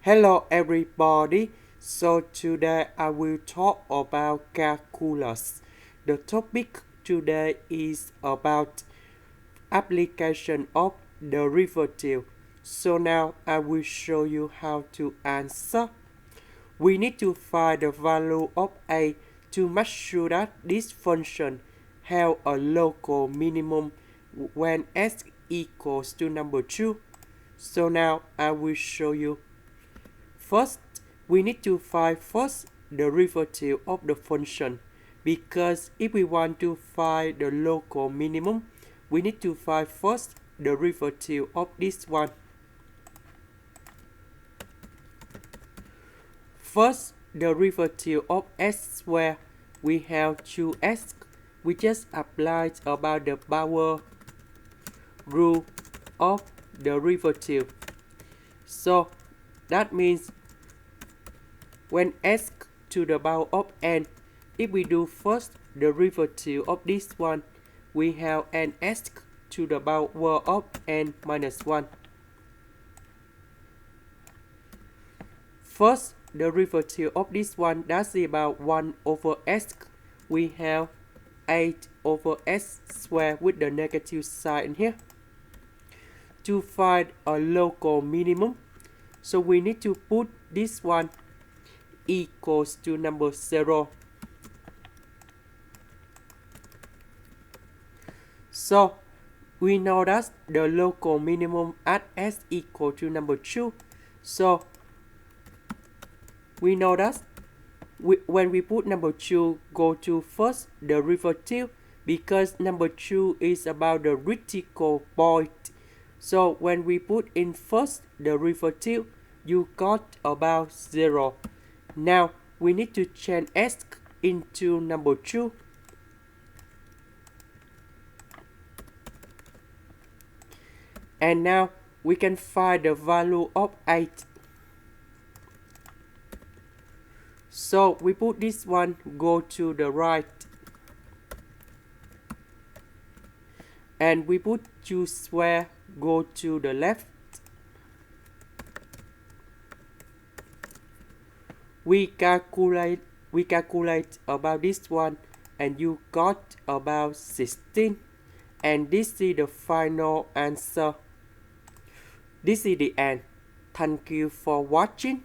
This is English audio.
Hello everybody. So today I will talk about calculus. The topic today is about application of derivative. So now I will show you how to answer. We need to find the value of a to make sure that this function have a local minimum when s equals to number 2. So now I will show you. First, we need to find first derivative of the function, because if we want to find the local minimum, we need to find first derivative of this one. First derivative of s squared, we have 2s. We just applied about the power rule of derivative. So that means when s to the power of n, if we do first derivative of this one, we have ns to the power of n minus 1. First derivative of this one, that's about 1 over s. We have 8 over s squared with the negative sign here. To find a local minimum, so we need to put this one equals to number 0. So we know that the local minimum at s equal to number 2. So we know that when we put number 2, go to first derivative, because number 2 is about the critical point. So when we put in first derivative, you got about 0. Now we need to change s into number 2. And now we can find the value of 8. So we put this one go to the right. And we put 2 square go to the left. We calculate about this one, and you got about 16. And this is the final answer. This is the end. Thank you for watching.